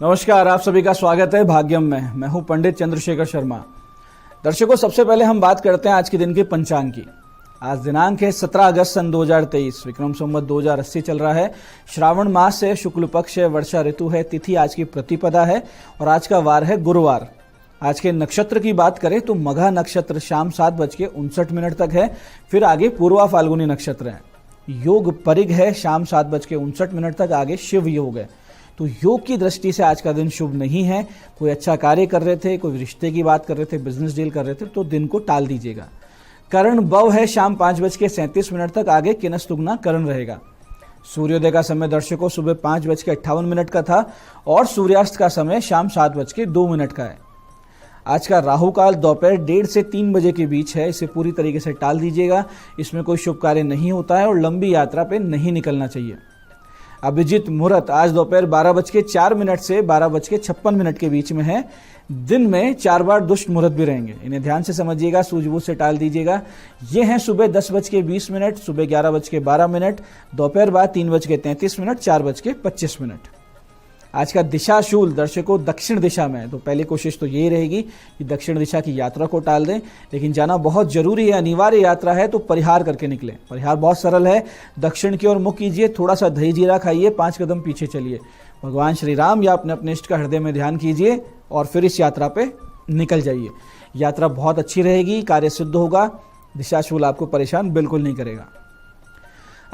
नमस्कार, आप सभी का स्वागत है भाग्यम में। मैं हूं पंडित चंद्रशेखर शर्मा। दर्शकों, सबसे पहले हम बात करते हैं आज के दिन के पंचांग की। आज दिनांक है 17 अगस्त सन 2023, विक्रम संवत 2080 चल रहा है। श्रावण मास है, शुक्ल पक्ष है, वर्षा ऋतु है, तिथि आज की प्रतिपदा है और आज का वार है गुरुवार। आज के नक्षत्र की बात करें तो मघा नक्षत्र शाम 7:59 तक है, फिर आगे पूर्वा फाल्गुनी नक्षत्र है। योग परिग है, शाम 7:59 तक आगे शिव योग है। तो योग की दृष्टि से आज का दिन शुभ नहीं है। कोई अच्छा कार्य कर रहे थे, कोई रिश्ते की बात कर रहे थे, बिजनेस डील कर रहे थे, तो दिन को टाल दीजिएगा। करण बव है, शाम 5:37 तक आगे किनस तुगना करण रहेगा। सूर्योदय का समय दर्शकों सुबह 5:58 का था और सूर्यास्त का समय शाम 7:02 का है। आज का राहु काल दोपहर 1:30 से 3 बजे के बीच है। इसे पूरी तरीके से टाल दीजिएगा। इसमें कोई शुभ कार्य नहीं होता है और लंबी यात्रा पे नहीं निकलना चाहिए। अभिजीत मुहूर्त आज दोपहर 12:04 से 12:56 के बीच में है। दिन में 4 बार दुष्ट मुहूर्त भी रहेंगे, इन्हें ध्यान से समझिएगा, सूझबूझ से टाल दीजिएगा। ये हैं सुबह 10:20, सुबह 11:12, दोपहर बाद 3:33, 4:25। आज का दिशा शूल दर्शकों दक्षिण दिशा में है, तो पहली कोशिश तो यही रहेगी कि दक्षिण दिशा की यात्रा को टाल दें। लेकिन जाना बहुत जरूरी है, अनिवार्य यात्रा है, तो परिहार करके निकलें। परिहार बहुत सरल है, दक्षिण की ओर मुख कीजिए, थोड़ा सा दही जीरा खाइए, 5 कदम पीछे चलिए, भगवान श्री राम या अपने इष्ट का हृदय में ध्यान कीजिए और फिर इस यात्रा पे निकल जाइए। यात्रा बहुत अच्छी रहेगी, कार्य सिद्ध होगा, दिशा शूल आपको परेशान बिल्कुल नहीं करेगा।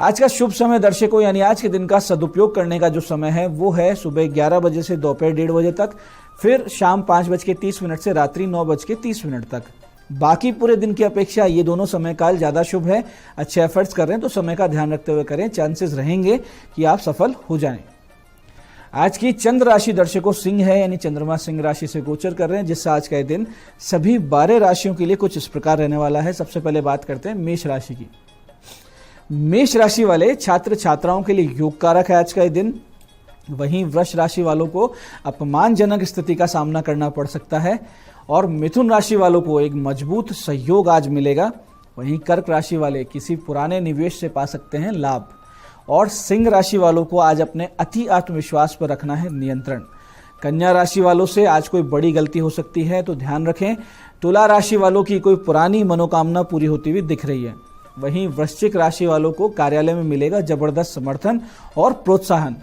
आज का शुभ समय दर्शकों यानी आज के दिन का सदुपयोग करने का जो समय है वो है सुबह 11 बजे से दोपहर 1:30 बजे तक, फिर शाम 5:30 से रात्रि 9:30 तक। बाकी पूरे दिन की अपेक्षा ये दोनों समय काल ज़्यादा शुभ है। अच्छे एफर्ट्स कर रहे हैं तो समय का ध्यान रखते हुए करें, चांसेस रहेंगे कि आप सफल हो जाएं। आज की चंद्र राशि दर्शकों सिंह है, यानी चंद्रमा सिंह राशि से गोचर कर रहे हैं, जिससे आज का दिन सभी 12 राशियों के लिए कुछ इस प्रकार रहने वाला है। सबसे पहले बात करते हैं मेष राशि की। मेष राशि वाले छात्र छात्राओं के लिए योग कारक है आज का दिन। वहीं वृष राशि वालों को अपमानजनक स्थिति का सामना करना पड़ सकता है और मिथुन राशि वालों को एक मजबूत सहयोग आज मिलेगा। वहीं कर्क राशि वाले किसी पुराने निवेश से पा सकते हैं लाभ और सिंह राशि वालों को आज अपने अति आत्मविश्वास पर रखना है नियंत्रण। कन्या राशि वालों से आज कोई बड़ी गलती हो सकती है, तो ध्यान रखें। तुला राशि वालों की कोई पुरानी मनोकामना पूरी होती हुई दिख रही है। वहीं वृश्चिक राशि वालों को कार्यालय में मिलेगा जबरदस्त समर्थन और प्रोत्साहन।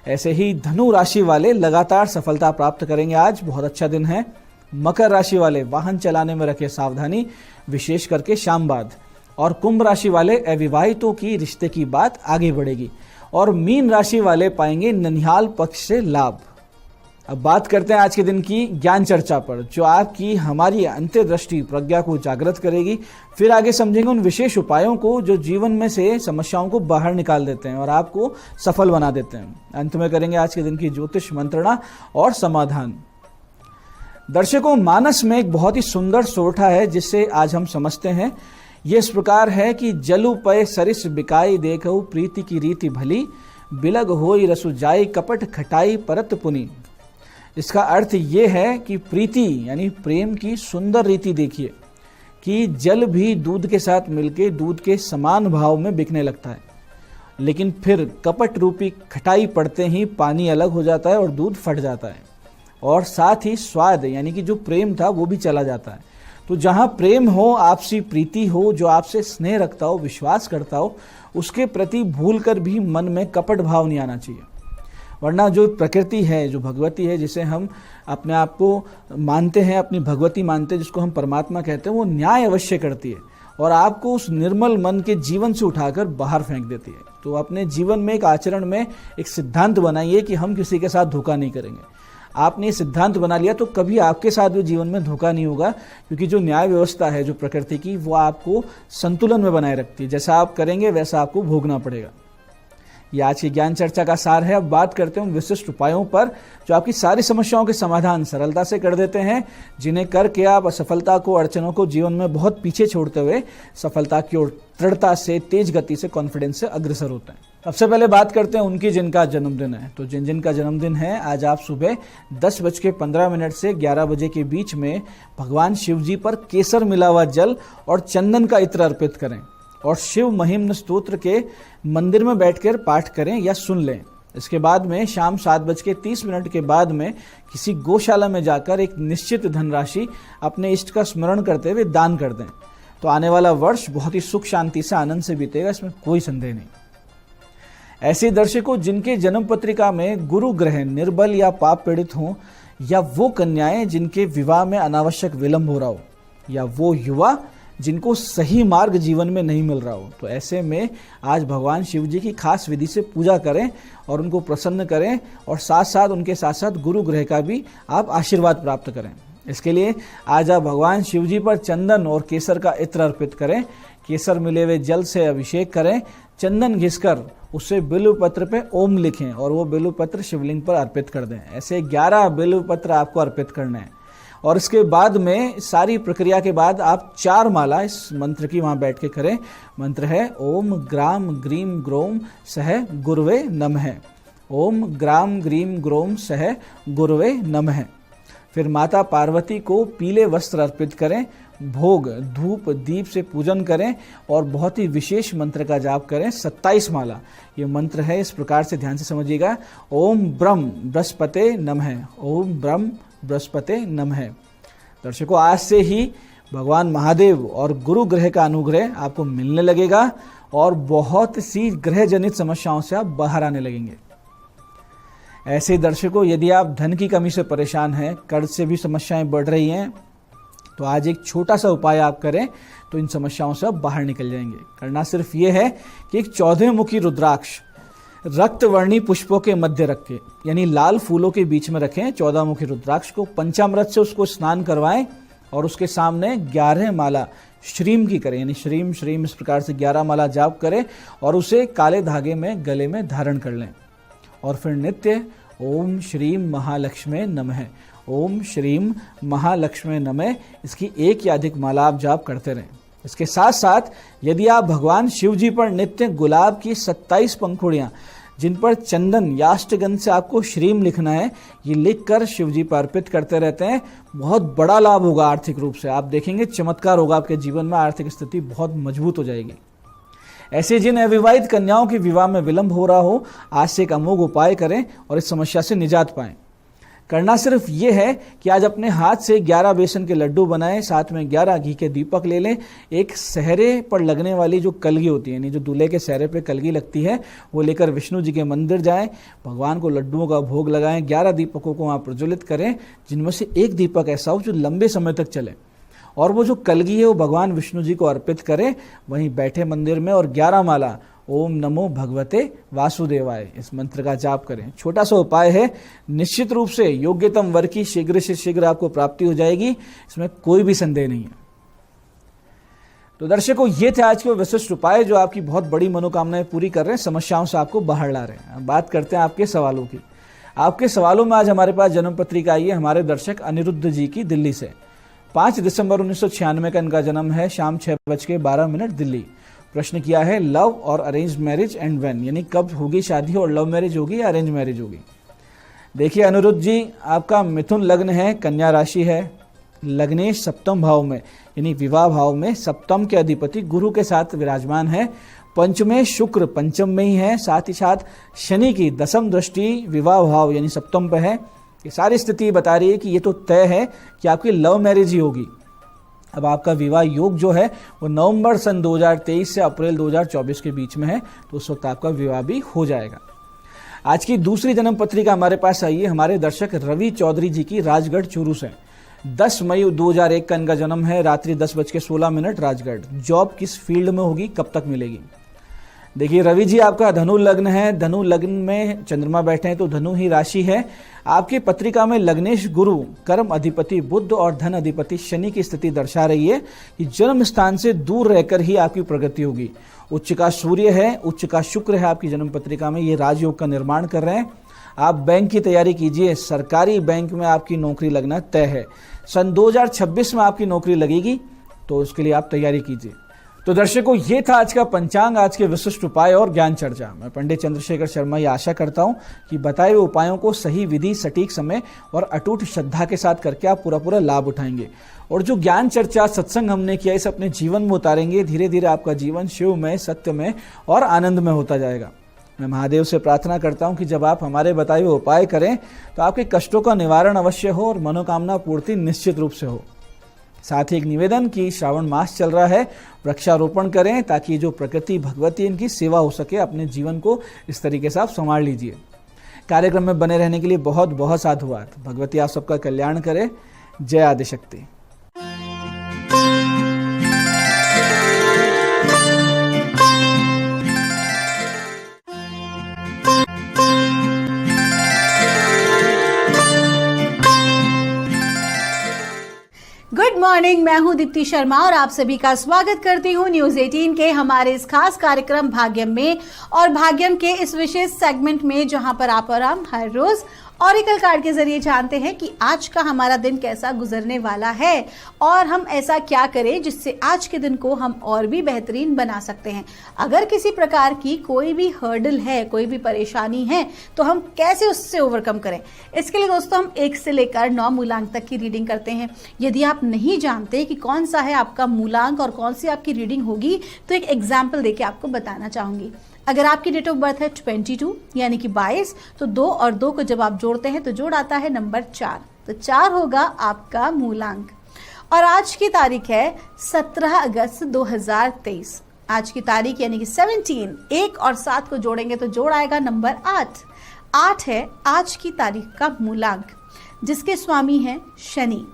ऐसे ही धनु राशि वाले लगातार सफलता प्राप्त करेंगे, आज बहुत अच्छा दिन है। मकर राशि वाले वाहन चलाने में रखें सावधानी, विशेष करके शाम बाद। और कुंभ राशि वाले अविवाहितों की रिश्ते की बात आगे बढ़ेगी और मीन राशि वाले पाएंगे ननिहाल पक्ष से लाभ। अब बात करते हैं आज के दिन की ज्ञान चर्चा पर, जो आपकी हमारी अंतर्दृष्टि प्रज्ञा को जागृत करेगी। फिर आगे समझेंगे उन विशेष उपायों को जो जीवन में से समस्याओं को बाहर निकाल देते हैं और आपको सफल बना देते हैं। अंत में करेंगे आज के दिन की ज्योतिष मंत्रणा और समाधान। दर्शकों, मानस में एक बहुत ही सुंदर सोरठा है जिससे आज हम समझते हैं। ये इस प्रकार है कि जलु पय सरिस बिकाई देखो प्रीति की रीति भली, बिलग होई रसु जाई कपट खटाई परत पुनी। इसका अर्थ ये है कि प्रीति यानी प्रेम की सुंदर रीति देखिए कि जल भी दूध के साथ मिलके दूध के समान भाव में बिकने लगता है, लेकिन फिर कपट रूपी खटाई पड़ते ही पानी अलग हो जाता है और दूध फट जाता है और साथ ही स्वाद यानी कि जो प्रेम था वो भी चला जाता है। तो जहाँ प्रेम हो, आपसी प्रीति हो, जो आपसे स्नेह रखता हो, विश्वास करता हो, उसके प्रति भूल कर भी मन में कपट भाव नहीं आना चाहिए। वरना जो प्रकृति है, जो भगवती है, जिसे हम अपने आप को मानते हैं, अपनी भगवती मानते हैं, जिसको हम परमात्मा कहते हैं, वो न्याय अवश्य करती है और आपको उस निर्मल मन के जीवन से उठाकर बाहर फेंक देती है। तो अपने जीवन में एक आचरण में एक सिद्धांत बनाइए कि हम किसी के साथ धोखा नहीं करेंगे। आपने ये सिद्धांत बना लिया तो कभी आपके साथ भी जीवन में धोखा नहीं होगा, क्योंकि जो न्याय व्यवस्था है जो प्रकृति की, वो आपको संतुलन में बनाए रखती है। जैसा आप करेंगे वैसा आपको भोगना पड़ेगा। ये आज की ज्ञान चर्चा का सार है। अब बात करते हैं विशिष्ट उपायों पर जो आपकी सारी समस्याओं के समाधान सरलता से कर देते हैं, जिन्हें करके आप असफलता को, अड़चनों को जीवन में बहुत पीछे छोड़ते हुए सफलता की ओर दृढ़ता से, तेज गति से, कॉन्फिडेंस से अग्रसर होते हैं। सबसे पहले बात करते हैं उनकी जिनका जन्मदिन है। तो जिनका जन्मदिन है, आज आप सुबह 10:15 से 11 बजे के बीच में भगवान शिव जी पर केसर मिला हुआ जल और चंदन का इत्र अर्पित करें और शिव महिम्न स्तोत्र के मंदिर में बैठकर पाठ करें या सुन लें। इसके बाद में शाम 7:30 के बाद में किसी गौशाला में जाकर एक निश्चित धनराशि अपने इष्ट का स्मरण करते हुए दान कर दें, तो आने वाला वर्ष बहुत ही सुख शांति से आनंद से बीतेगा, इसमें कोई संदेह नहीं। ऐसे दर्शकों जिनके जन्म पत्रिका में गुरु ग्रह निर्बल या पाप पीड़ित हों, या वो कन्याएं जिनके विवाह में अनावश्यक विलंब हो रहा हो, या वो युवा जिनको सही मार्ग जीवन में नहीं मिल रहा हो, तो ऐसे में आज भगवान शिव जी की खास विधि से पूजा करें और उनको प्रसन्न करें, और साथ साथ उनके साथ साथ गुरु ग्रह का भी आप आशीर्वाद प्राप्त करें। इसके लिए आज आप भगवान शिव जी पर चंदन और केसर का इत्र अर्पित करें। केसर मिले हुए जल से अभिषेक करें, चंदन घिसकर उससे बिल्व पत्र पे ओम लिखें और वो बिल्व पत्र शिवलिंग पर अर्पित कर दें। ऐसे 11 बिल्व पत्र आपको अर्पित करने हैं, और इसके बाद में सारी प्रक्रिया के बाद आप 4 माला इस मंत्र की वहां बैठ के करें। मंत्र है ओम ग्राम ग्रीम ग्रोम सह गुरवे नमः। ओम ग्राम ग्रीम ग्रोम सह गुरवे नमः। फिर माता पार्वती को पीले वस्त्र अर्पित करें, भोग धूप दीप से पूजन करें और बहुत ही विशेष मंत्र का जाप करें। 27 माला ये मंत्र है, इस प्रकार से ध्यान से समझिएगा। ओम ब्रह्म बृहस्पते नमः। ओम ब्रह्म बृहस्पते नमः। दर्शकों, आज से ही भगवान महादेव और गुरु ग्रह का अनुग्रह आपको मिलने लगेगा और बहुत सी ग्रह जनित समस्याओं से आप बाहर आने लगेंगे। ऐसे दर्शकों, यदि आप धन की कमी से परेशान हैं, कर्ज से भी समस्याएं बढ़ रही हैं, तो आज एक छोटा सा उपाय आप करें तो इन समस्याओं से आप बाहर निकल जाएंगे। करना सिर्फ ये है कि एक 14 मुखी रुद्राक्ष रक्त वर्णी पुष्पों के मध्य रख के, यानी लाल फूलों के बीच में रखें 14 मुखी रुद्राक्ष को, पंचामृत से उसको स्नान करवाएं और उसके सामने 11 माला श्रीम की करें, यानी श्रीम श्रीम इस प्रकार से 11 माला जाप करें और उसे काले धागे में गले में धारण कर लें। और फिर नित्य ओम श्रीम महालक्ष्मी नमः, ओम श्रीम महालक्ष्मी नमः, इसकी 1 या अधिक माला आप जाप करते रहें। इसके साथ साथ यदि आप भगवान शिव जी पर नित्य गुलाब की 27 पंखुड़ियां जिन पर चंदन या अष्टगंध से आपको श्रीम लिखना है, ये लिखकर शिव जी पर अर्पित करते रहते हैं, बहुत बड़ा लाभ होगा आर्थिक रूप से। आप देखेंगे चमत्कार होगा आपके जीवन में, आर्थिक स्थिति बहुत मजबूत हो जाएगी। ऐसे जिन अविवाहित कन्याओं के विवाह में विलंब हो रहा हो, आज से एक अमोघ उपाय करें और इस समस्या से निजात पाएं। करना सिर्फ ये है कि आज अपने हाथ से 11 बेसन के लड्डू बनाएं, साथ में 11 घी के दीपक ले लें, एक सहरे पर लगने वाली जो कलगी होती है, यानी जो दूल्हे के सहरे पे कलगी लगती है, वो लेकर विष्णु जी के मंदिर जाएं, भगवान को लड्डुओं का भोग लगाएं, 11 दीपकों को वहाँ प्रज्वलित करें, जिनमें से एक दीपक ऐसा हो जो लंबे समय तक चले, और वो जो कलगी है वो भगवान विष्णु जी को अर्पित करें वहीं बैठे मंदिर में, और 11 माला ओम नमो भगवते वासुदेवाय इस मंत्र का जाप करें। छोटा सा उपाय है, निश्चित रूप से योग्यतम वर की शीघ्र से शीघ्र आपको प्राप्ति हो जाएगी, इसमें कोई भी संदेह नहीं है। तो दर्शकों, ये थे आज के विशिष्ट उपाय जो आपकी बहुत बड़ी मनोकामनाएं पूरी कर रहे हैं, समस्याओं से आपको बाहर ला रहे हैं। अब बात करते हैं आपके सवालों की। आपके सवालों में आज हमारे पास जन्म पत्रिका आई है हमारे दर्शक अनिरुद्ध जी की, दिल्ली से। 5 दिसंबर 1996 का इनका जन्म है, शाम 6:12 दिल्ली। प्रश्न किया है लव और अरेंज मैरिज एंड व्हेन, यानी कब होगी शादी और लव मैरिज होगी या अरेंज मैरिज होगी। देखिए अनिरुद्ध जी, आपका मिथुन लग्न है, कन्या राशि है, लग्नेश सप्तम भाव में यानी विवाह भाव में सप्तम के अधिपति गुरु के साथ विराजमान है, पंचमें शुक्र पंचम में ही है, साथ ही साथ शनि की 10वीं दृष्टि विवाह भाव यानी सप्तम पे है। ये सारी स्थिति बता रही है कि ये तो तय है कि आपकी लव मैरिज ही होगी। अब आपका विवाह योग जो है वो नवंबर सन 2023 से अप्रैल 2024 के बीच में है, तो उस वक्त आपका विवाह भी हो जाएगा। आज की दूसरी जन्म पत्रिका हमारे पास आई है हमारे दर्शक रवि चौधरी जी की, राजगढ़ चूरू से। 10 मई 2001 का इनका जन्म है, रात्रि 10:16 राजगढ़। जॉब किस फील्ड में होगी, कब तक मिलेगी। देखिए रवि जी, आपका धनु लग्न है, धनु लग्न में चंद्रमा बैठे हैं तो धनु ही राशि है। आपकी पत्रिका में लग्नेश गुरु, कर्म अधिपति बुध और धन अधिपति शनि की स्थिति दर्शा रही है कि जन्म स्थान से दूर रहकर ही आपकी प्रगति होगी। उच्च का सूर्य है, उच्च का शुक्र है आपकी जन्म पत्रिका में, ये राजयोग का निर्माण कर रहे हैं। आप बैंक की तैयारी कीजिए, सरकारी बैंक में आपकी नौकरी लगना तय है। सन 2026 में आपकी नौकरी लगेगी, तो उसके लिए आप तैयारी कीजिए। तो दर्शकों, ये था आज का पंचांग, आज के विशिष्ट उपाय और ज्ञान चर्चा। मैं पंडित चंद्रशेखर शर्मा ये आशा करता हूं कि बताए हुए उपायों को सही विधि, सटीक समय और अटूट श्रद्धा के साथ करके आप पूरा लाभ उठाएंगे, और जो ज्ञान चर्चा सत्संग हमने किया इसे अपने जीवन में उतारेंगे। धीरे धीरे आपका जीवन शिवमय, सत्यमय और आनंदमय होता जाएगा। मैं महादेव से प्रार्थना करता हूँ कि जब आप हमारे बताए हुए उपाय करें तो आपके कष्टों का निवारण अवश्य हो और मनोकामना पूर्ति निश्चित रूप से हो। साथ ही एक निवेदन की श्रावण मास चल रहा है, वृक्षारोपण करें ताकि जो प्रकृति भगवती इनकी सेवा हो सके। अपने जीवन को इस तरीके से आप संभाल लीजिए। कार्यक्रम में बने रहने के लिए बहुत बहुत साधुवाद। भगवती आप सबका कल्याण करे। जय आदिशक्ति। गुड मॉर्निंग, मैं हूं दीप्ति शर्मा और आप सभी का स्वागत करती हूं न्यूज 18 के हमारे इस खास कार्यक्रम भाग्यम में। और भाग्यम के इस विशेष सेगमेंट में जहां पर आप और हम हर रोज ऑरिकल कार्ड के जरिए जानते हैं कि आज का हमारा दिन कैसा गुजरने वाला है और हम ऐसा क्या करें जिससे आज के दिन को हम और भी बेहतरीन बना सकते हैं। अगर किसी प्रकार की कोई भी हर्डल है, कोई भी परेशानी है, तो हम कैसे उससे ओवरकम करें। इसके लिए दोस्तों हम 1 से लेकर 9 मूलांक तक की रीडिंग करते हैं। यदि आप नहीं जानते कि कौन सा है आपका मूलांक और कौन सी आपकी रीडिंग होगी, तो एक एग्जाम्पल देके आपको बताना चाहूंगी। अगर आपकी डेट ऑफ बर्थ है 22 यानी कि 22, तो 2 और 2 को जब आप जोड़ते हैं तो जोड़ आता है नंबर 4, तो 4 होगा आपका मूलांक। और आज की तारीख है 17 अगस्त 2023। आज की तारीख यानी कि 17, 1 और 7 को जोड़ेंगे तो जोड़ आएगा नंबर 8। 8 है आज की तारीख का मूलांक, जिसके स्वामी हैं शनि।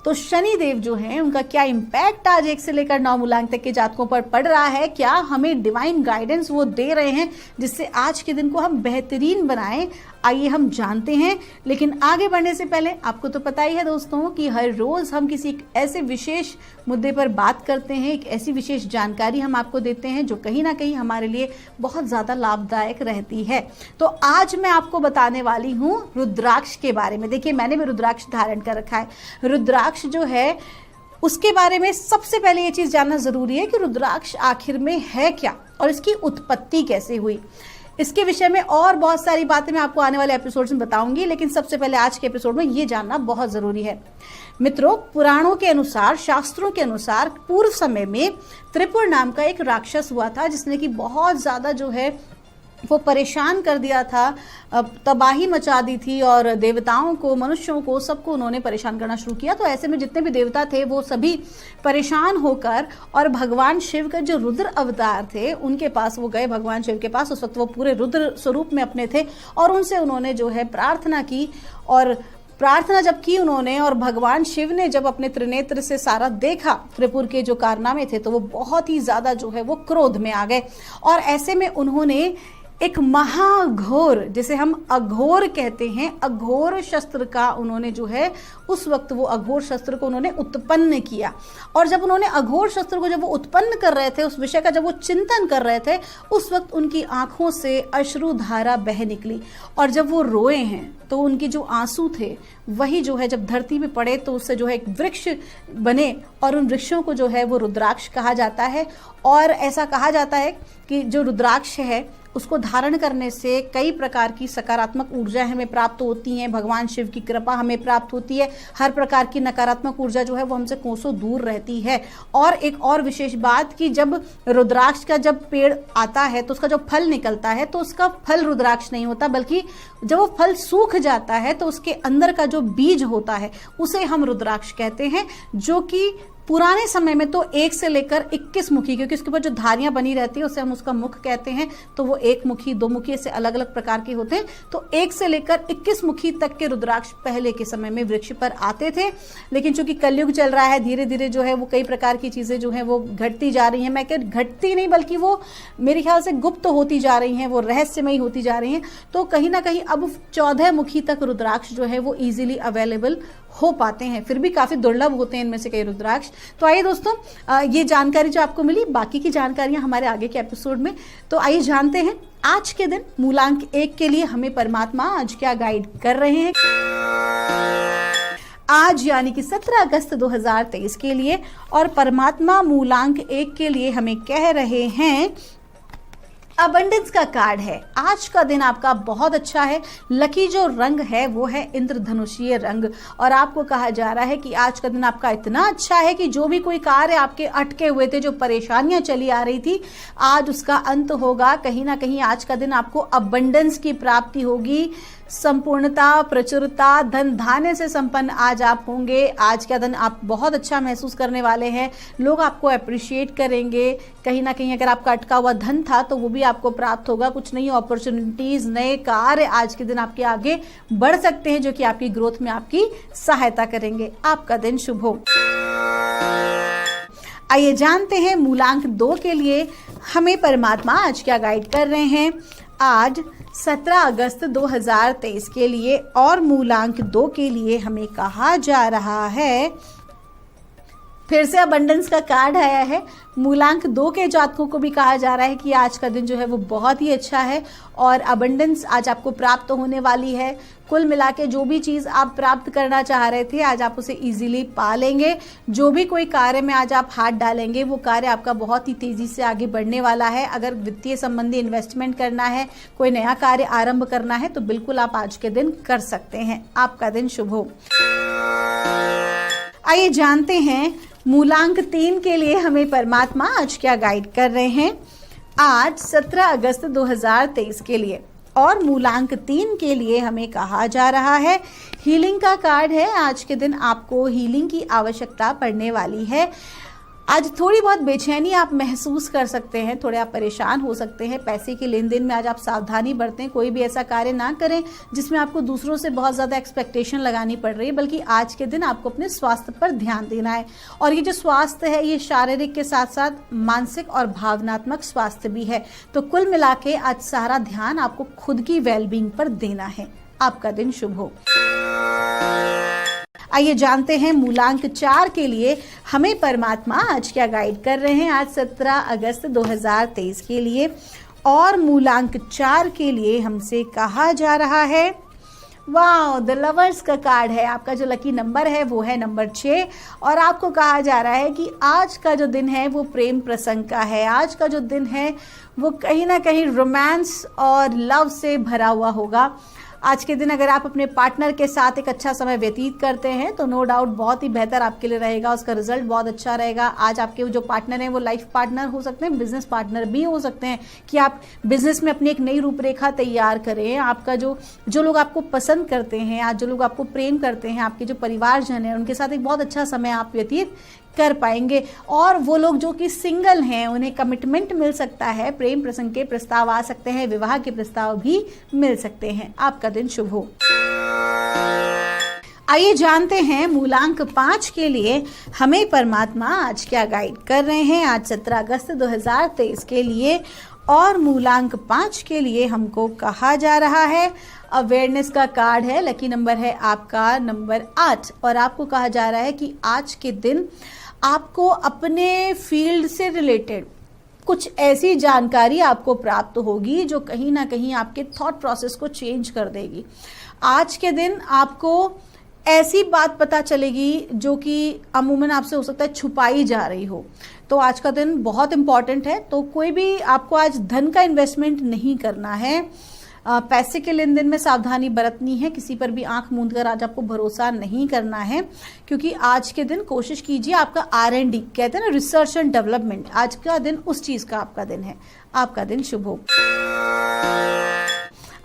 तो शनि देव जो हैं उनका क्या इम्पैक्ट आज 1 से लेकर 9 मूलांक तक के जातकों पर पड़ रहा है, क्या हमें डिवाइन गाइडेंस वो दे रहे हैं जिससे आज के दिन को हम बेहतरीन बनाएं, आइए हम जानते हैं। लेकिन आगे बढ़ने से पहले आपको तो पता ही है दोस्तों कि हर रोज हम किसी ऐसे विशेष मुद्दे पर बात करते हैं, एक ऐसी विशेष जानकारी हम आपको देते हैं जो कहीं ना कहीं हमारे लिए बहुत ज़्यादा लाभदायक रहती है। तो आज मैं आपको बताने वाली हूँ रुद्राक्ष के बारे में। देखिए, मैंने भी रुद्राक्ष धारण कर रखा है। रुद्राक्ष जो है उसके बारे में सबसे पहले ये चीज़ जानना ज़रूरी है कि रुद्राक्ष आखिर में है क्या और इसकी उत्पत्ति कैसे हुई। इसके विषय में और बहुत सारी बातें मैं आपको आने वाले एपिसोड्स में बताऊंगी, लेकिन सबसे पहले आज के एपिसोड में ये जानना बहुत जरूरी है। मित्रों, पुराणों के अनुसार, शास्त्रों के अनुसार पूर्व समय में त्रिपुर नाम का एक राक्षस हुआ था जिसने कि बहुत ज्यादा जो है वो परेशान कर दिया था, तबाही मचा दी थी और देवताओं को, मनुष्यों को, सबको उन्होंने परेशान करना शुरू किया। तो ऐसे में जितने भी देवता थे वो सभी परेशान होकर और भगवान शिव का जो रुद्र अवतार थे उनके पास वो गए। भगवान शिव के पास उस वक्त वो पूरे रुद्र स्वरूप में अपने थे और उनसे उन्होंने जो है प्रार्थना की। और प्रार्थना जब की उन्होंने और भगवान शिव ने जब अपने त्रिनेत्र से सारा देखा त्रिपुर के जो कारनामे थे, तो वो बहुत ही ज्यादा जो है वो क्रोध में आ गए। और ऐसे में उन्होंने एक महाघोर, जिसे हम अघोर कहते हैं, अघोर शस्त्र का उन्होंने जो है उस वक्त वो अघोर शस्त्र को उन्होंने उत्पन्न किया। और जब उन्होंने अघोर शस्त्र को जब वो उत्पन्न कर रहे थे, उस विषय का जब वो चिंतन कर रहे थे, उस वक्त उनकी आंखों से अश्रु धारा बह निकली। और जब वो रोए हैं तो उनके जो आंसू थे वही जो है जब धरती पे पड़े तो उससे जो है एक वृक्ष बने और उन वृक्षों को जो है वो रुद्राक्ष कहा जाता है। और ऐसा कहा जाता है कि जो रुद्राक्ष है उसको धारण करने से कई प्रकार की सकारात्मक ऊर्जा हमें प्राप्त होती हैं, भगवान शिव की कृपा हमें प्राप्त होती है, हर प्रकार की नकारात्मक ऊर्जा जो है वो हमसे कोसों दूर रहती है। और एक और विशेष बात कि जब रुद्राक्ष का जब पेड़ आता है तो उसका जो फल निकलता है तो उसका फल रुद्राक्ष नहीं होता, बल्कि जब वो फल सूख जाता है तो उसके अंदर का जो बीज होता है उसे हम रुद्राक्ष कहते हैं, जो कि पुराने समय में तो 1 से लेकर 21 मुखी, क्योंकि उसके ऊपर जो धारियां बनी रहती है उसे हम उसका मुख कहते हैं, तो वो 1 मुखी, 2 मुखी से अलग अलग प्रकार के होते हैं। तो 1 से लेकर 21 मुखी तक के रुद्राक्ष पहले के समय में वृक्ष पर आते थे। लेकिन चूंकि कलयुग चल रहा है, धीरे धीरे जो है वो कई प्रकार की चीजें जो है वो घटती जा रही हैं। मैं कह घटती नहीं बल्कि वो मेरे ख्याल से गुप्त होती जा रही हैं, वो रहस्यमयी होती जा रही हैं। तो कहीं ना कहीं अब 14 मुखी तक रुद्राक्ष जो है वो इजीली अवेलेबल हो पाते हैं, फिर भी काफी दुर्लभ होते हैं इनमें से कई रुद्राक्ष। तो आइए दोस्तों, ये जानकारी जो आपको मिली, बाकी की जानकारियां हमारे आगे के एपिसोड में। तो आइए जानते हैं आज के दिन मूलांक 1 के लिए हमें परमात्मा आज क्या गाइड कर रहे हैं। आज यानी कि 17 अगस्त 2023 के लिए, और परमात्मा मूलांक 1 के लिए हमें कह रहे हैं अबंडेंस का कार्ड है। आज का दिन आपका बहुत अच्छा है। लकी जो रंग है वो है इंद्रधनुषीय रंग और आपको कहा जा रहा है कि आज का दिन आपका इतना अच्छा है कि जो भी कोई कार्य आपके अटके हुए थे, जो परेशानियां चली आ रही थी, आज उसका अंत होगा। कहीं ना कहीं आज का दिन आपको अबंडेंस की प्राप्ति होगी, संपूर्णता, प्रचुरता, धन धान्य से संपन्न आज आप होंगे। आज का दिन आप बहुत अच्छा महसूस करने वाले हैं। लोग आपको अप्रिशिएट करेंगे। कहीं ना कहीं अगर आपका अटका हुआ धन था तो वो भी आपको प्राप्त होगा। कुछ नई अपॉर्चुनिटीज, नए कार्य आज के दिन आपके आगे बढ़ सकते हैं जो कि आपकी ग्रोथ में आपकी सहायता करेंगे। आपका दिन शुभ हो। आइए जानते हैं मूलांक 2 के लिए हमें परमात्मा आज क्या गाइड कर रहे हैं। आज 17 अगस्त 2023 के लिए और मूलांक 2 के लिए हमें कहा जा रहा है, फिर से अबंडेंस का कार्ड आया है। मूलांक 2 के जातकों को भी कहा जा रहा है कि आज का दिन जो है वो बहुत ही अच्छा है और अबंडेंस आज आपको प्राप्त होने वाली है। कुल मिला के जो भी चीज़ आप प्राप्त करना चाह रहे थे आज आप उसे इजीली पा लेंगे। जो भी कोई कार्य में आज आप हाथ डालेंगे वो कार्य आपका बहुत ही तेजी से आगे बढ़ने वाला है। अगर वित्तीय संबंधी इन्वेस्टमेंट करना है, कोई नया कार्य आरंभ करना है तो बिल्कुल आप आज के दिन कर सकते हैं। आपका दिन शुभ हो। आइए जानते हैं मूलांक 3 के लिए हमें परमात्मा आज क्या गाइड कर रहे हैं। आज 17 अगस्त 2023 के लिए और मूलांक 3 के लिए हमें कहा जा रहा है, हीलिंग का कार्ड है। आज के दिन आपको हीलिंग की आवश्यकता पड़ने वाली है। आज थोड़ी बहुत बेचैनी आप महसूस कर सकते हैं, थोड़े आप परेशान हो सकते हैं। पैसे के लेन देन में आज आप सावधानी बरतें। कोई भी ऐसा कार्य ना करें जिसमें आपको दूसरों से बहुत ज़्यादा एक्सपेक्टेशन लगानी पड़ रही है, बल्कि आज के दिन आपको अपने स्वास्थ्य पर ध्यान देना है। और ये जो स्वास्थ्य है ये शारीरिक के साथ साथ मानसिक और भावनात्मक स्वास्थ्य भी है। तो कुल मिला के आज सारा ध्यान आपको खुद की वेलबींग पर देना है। आपका दिन शुभ हो। आइए जानते हैं मूलांक 4 के लिए हमें परमात्मा आज क्या गाइड कर रहे हैं। आज 17 अगस्त 2023 के लिए और मूलांक 4 के लिए हमसे कहा जा रहा है, वाह, द लवर्स का कार्ड है। आपका जो लकी नंबर है वो है नंबर 6 और आपको कहा जा रहा है कि आज का जो दिन है वो प्रेम प्रसंग का है। आज का जो दिन है वो कहीं ना कहीं रोमांस और लव से भरा हुआ होगा। आज के दिन अगर आप अपने पार्टनर के साथ एक अच्छा समय व्यतीत करते हैं तो नो डाउट बहुत ही बेहतर आपके लिए रहेगा, उसका रिजल्ट बहुत अच्छा रहेगा। आज आपके जो पार्टनर हैं वो लाइफ पार्टनर हो सकते हैं, बिजनेस पार्टनर भी हो सकते हैं कि आप बिजनेस में अपनी एक नई रूपरेखा तैयार करें। आपका जो लोग आपको पसंद करते हैं, आज जो लोग आपको प्रेम करते हैं, आपके जो परिवारजन हैं, उनके साथ एक बहुत अच्छा समय आप व्यतीत कर पाएंगे। और वो लोग जो कि सिंगल हैं उन्हें कमिटमेंट मिल सकता है, प्रेम प्रसंग के प्रस्ताव आ सकते हैं, विवाह के प्रस्ताव भी मिल सकते हैं। आपका दिन शुभ हो। आइए जानते हैं मूलांक 5 के लिए हमें परमात्मा आज क्या गाइड कर रहे हैं। आज 17 अगस्त 2023 के लिए और मूलांक 5 के लिए हमको कहा जा रहा है, अवेयरनेस का कार्ड है। लकी नंबर है आपका नंबर 8 और आपको कहा जा रहा है कि आज के दिन आपको अपने फील्ड से रिलेटेड कुछ ऐसी जानकारी आपको प्राप्त होगी जो कहीं ना कहीं आपके थॉट प्रोसेस को चेंज कर देगी। आज के दिन आपको ऐसी बात पता चलेगी जो कि अमूमन आपसे हो सकता है छुपाई जा रही हो। तो आज का दिन बहुत इंपॉर्टेंट है। तो कोई भी आपको आज धन का इन्वेस्टमेंट नहीं करना है, पैसे के लेन देन में सावधानी बरतनी है। किसी पर भी आंख मूंद कर आज आपको भरोसा नहीं करना है, क्योंकि आज के दिन कोशिश कीजिए आपका R&D कहते हैं ना, रिसर्च एंड डेवलपमेंट, आज का दिन उस चीज का आपका दिन है। आपका दिन शुभ हो।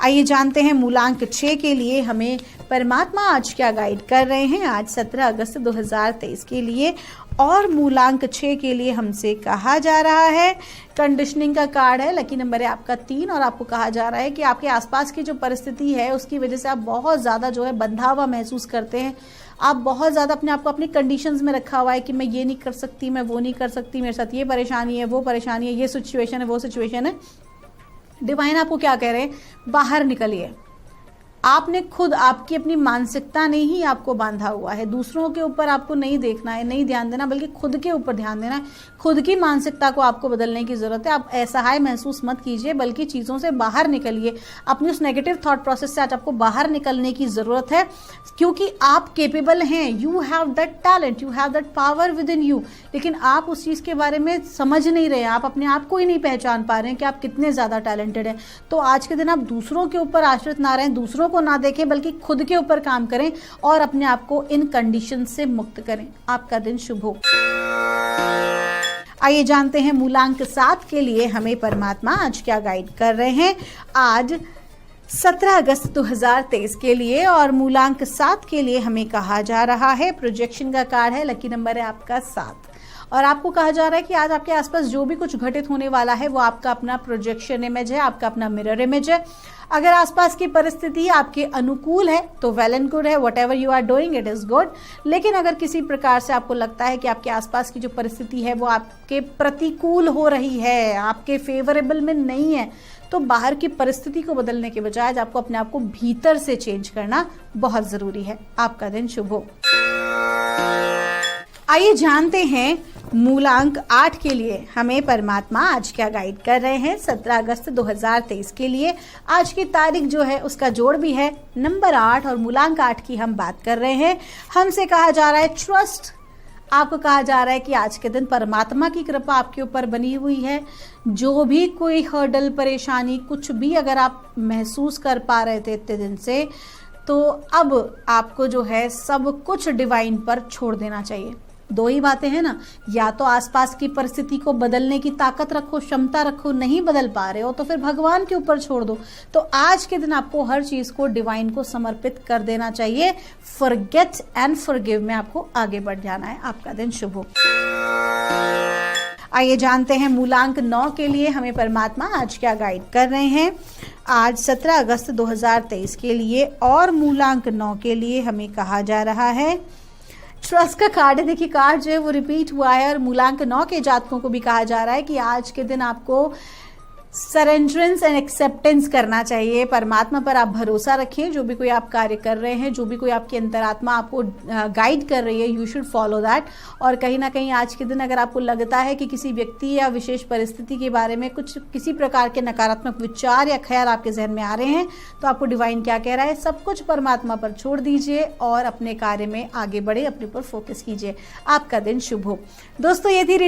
आइए जानते हैं मूलांक 6 के लिए हमें परमात्मा आज क्या गाइड कर रहे हैं। आज 17 अगस्त 2023 के लिए और मूलांक 6 के लिए हमसे कहा जा रहा है, कंडीशनिंग का कार्ड है। लकी नंबर है आपका 3 और आपको कहा जा रहा है कि आपके आसपास की जो परिस्थिति है उसकी वजह से आप बहुत ज़्यादा जो है बंधा हुआ महसूस करते हैं। आप बहुत ज़्यादा अपने आप को अपनी कंडीशंस में रखा हुआ है कि मैं ये नहीं कर सकती, मैं वो नहीं कर सकती, मेरे साथ ये परेशानी है, वो परेशानी है, ये सिचुएशन है, वो सिचुएशन है। डिवाइन आपको क्या कह रहे हैं, बाहर निकलिए। आपने खुद, आपकी अपनी मानसिकता ने ही आपको बांधा हुआ है। दूसरों के ऊपर आपको नहीं देखना है, नहीं ध्यान देना, बल्कि खुद के ऊपर ध्यान देना है। खुद की मानसिकता को आपको बदलने की जरूरत है। आप असहाय महसूस मत कीजिए, बल्कि चीज़ों से बाहर निकलिए। अपनी उस नेगेटिव थॉट प्रोसेस से आज आपको बाहर निकलने की जरूरत है, क्योंकि आप केपेबल हैं। You have that talent, you have that power with in you. लेकिन आप उस चीज़ के बारे में समझ नहीं रहे हैं, आप अपने आप को ही नहीं पहचान पा रहे हैं कि आप कितने ज़्यादा टैलेंटेड हैं। तो आज के दिन आप दूसरों के ऊपर आश्रित ना रहें, दूसरों को ना देखें, बल्कि खुद के ऊपर काम करें और अपने आप को इन कंडीशन से मुक्त करें। आपका दिन शुभ हो। आइए जानते हैं मूलांक 7 के लिए हमें परमात्मा आज क्या गाइड कर रहे हैं। आज 17 अगस्त 2023 के लिए और मूलांक 7 के लिए हमें कहा जा रहा है, प्रोजेक्शन का कार्ड है, लकी नंबर है आपका 7 और आपको कहा जा रहा है कि आज आपके आसपास जो भी कुछ घटित होने वाला है वो आपका अपना प्रोजेक्शन इमेज है, आपका अपना मिरर इमेज है। अगर आसपास की परिस्थिति आपके अनुकूल है तो वेल एंड गुड है, whatever you are doing it is good. लेकिन अगर किसी प्रकार से आपको लगता है कि आपके आसपास की जो परिस्थिति है वो आपके प्रतिकूल हो रही है, आपके फेवरेबल में नहीं है, तो बाहर की परिस्थिति को बदलने के बजाय आज आपको अपने आप को भीतर से चेंज करना बहुत जरूरी है। आपका दिन शुभ हो। आइए जानते हैं मूलांक 8 के लिए हमें परमात्मा आज क्या गाइड कर रहे हैं। 17 अगस्त 2023 के लिए आज की तारीख जो है उसका जोड़ भी है नंबर 8 और मूलांक 8 की हम बात कर रहे हैं। हमसे कहा जा रहा है ट्रस्ट। आपको कहा जा रहा है कि आज के दिन परमात्मा की कृपा आपके ऊपर बनी हुई है। जो भी कोई हर्डल, परेशानी, कुछ भी अगर आप महसूस कर पा रहे थे इतने दिन से, तो अब आपको जो है सब कुछ डिवाइन पर छोड़ देना चाहिए। दो ही बातें हैं ना, या तो आसपास की परिस्थिति को बदलने की ताकत रखो, क्षमता रखो, नहीं बदल पा रहे हो तो फिर भगवान के ऊपर छोड़ दो। तो आज के दिन आपको हर चीज को डिवाइन को समर्पित कर देना चाहिए। फॉरगेट एंड फॉरगिव में आपको आगे बढ़ जाना है। आपका दिन शुभ हो। आइए जानते हैं मूलांक 9 के लिए हमें परमात्मा आज क्या गाइड कर रहे हैं। आज 17 अगस्त 2023 के लिए और मूलांक 9 के लिए हमें कहा जा रहा है ट्रस्ट का कार्ड है। देखिए कार्ड जो है वो रिपीट हुआ है और मूलांक 9 के जातकों को भी कहा जा रहा है कि आज के दिन आपको सरेंडरेंस एंड एक्सेप्टेंस करना चाहिए। परमात्मा पर आप भरोसा रखें। जो भी कोई आप कार्य कर रहे हैं, जो भी कोई आपकी अंतरात्मा आपको गाइड कर रही है, यू शुड फॉलो दैट। और कहीं ना कहीं आज के दिन अगर आपको लगता है कि किसी व्यक्ति या विशेष परिस्थिति के बारे में कुछ किसी प्रकार के नकारात्मक विचार या ख्याल आपके जहन में आ रहे हैं, तो आपको डिवाइन क्या कह रहा है, सब कुछ परमात्मा पर छोड़ दीजिए और अपने कार्य में आगे बढ़े, अपने ऊपर फोकस कीजिए। आपका दिन शुभ हो। दोस्तों ये थी